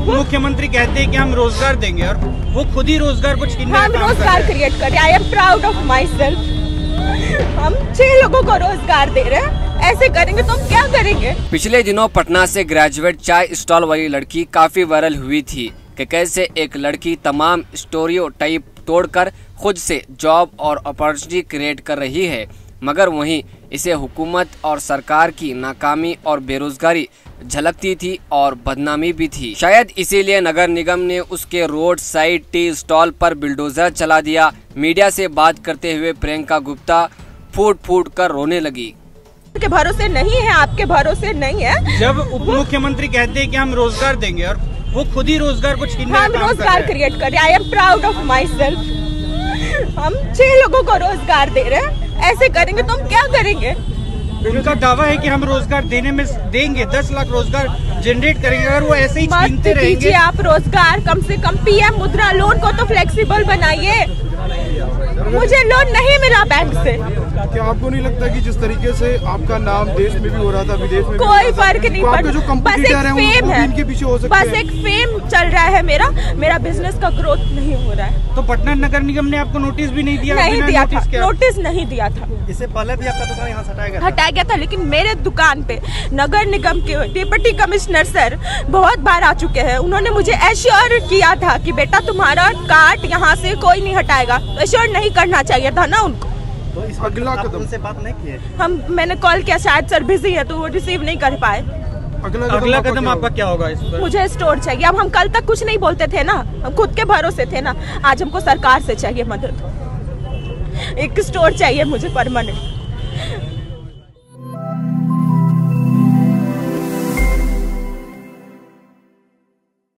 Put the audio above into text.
उप मुख्यमंत्री कहते हैं कि हम रोजगार देंगे और वो खुद ही रोजगार को छीनने का काम कर रहे हैं। हम रोजगार क्रिएट कर रहे हैं। I am proud of my self. हम 6 लोगों को रोजगार दे रहे हैं। ऐसे करेंगे तो हम क्या करेंगे। पिछले दिनों पटना से ग्रेजुएट चाय स्टॉल वाली लड़की काफी वायरल हुई थी कि कैसे एक लड़की तमाम स्टेरियोटाइप तोड़कर खुद से जॉब और अपॉर्चुनिटी क्रिएट कर रही है, मगर वहीं इसे हुकूमत और सरकार की नाकामी और बेरोजगारी झलकती थी और बदनामी भी थी। शायद इसीलिए नगर निगम ने उसके रोड साइड टी स्टॉल पर बिल्डोजर चला दिया। मीडिया से बात करते हुए प्रियंका गुप्ता फूट फूट कर रोने लगी। के भरोसे नहीं है, आपके भरोसे नहीं है। जब उप मुख्यमंत्री कहते हैं कि हम रोजगार देंगे और वो खुद ही रोजगार को छीनने का काम कर रहे हैं। हम रोजगार क्रिएट कर रहे हैं। I am proud of my self. हम 6 लोगों को रोजगार दे रहे हैं। ऐसे करेंगे तो हम क्या करेंगे। उनका दावा है कि हम रोजगार देने में देंगे, 10 लाख रोजगार जनरेट करेंगे। अगर वो ऐसे ही छीनते रहेंगे, आप रोजगार कम से कम पीएम मुद्रा लोन को तो फ्लेक्सिबल बनाइए। मुझे लोन नहीं मिला बैंक से। क्या आपको नहीं लगता कि जिस तरीके से आपका नाम देश में भी हो रहा था, विदेश में कोई फर्क नहीं पड़ता, जो कंपटीटर है वो इनके पीछे हो सकते हैं। बस एक फेम चल रहा है। मेरा बिजनेस का ग्रोथ नहीं हो रहा है। तो पटना नगर निगम ने आपको नोटिस भी नहीं दिया? नोटिस नहीं दिया था। इससे पहले भी आपका दुकान यहाँ हटाया गया था, लेकिन मेरे दुकान पे नगर निगम के डिप्टी कमिश्नर सर बहुत बार आ चुके हैं। उन्होंने मुझे एश्योर किया था कि बेटा तुम्हारा कार्ड यहाँ से कोई नहीं हटाएगा। एश्योर नहीं करना चाहिए था ना उनको। तो इस अगला कदम से बात नहीं की? मैंने कॉल किया, शायद सर बिजी है तो वो रिसीव नहीं कर पाए। अगला कदम आपका क्या होगा इस पर? मुझे स्टोर चाहिए। अब हम कल तक कुछ नहीं बोलते थे ना, हम खुद के भरोसे थे ना। आज हमको सरकार से चाहिए मदद। एक स्टोर चाहिए मुझे परमानेंट।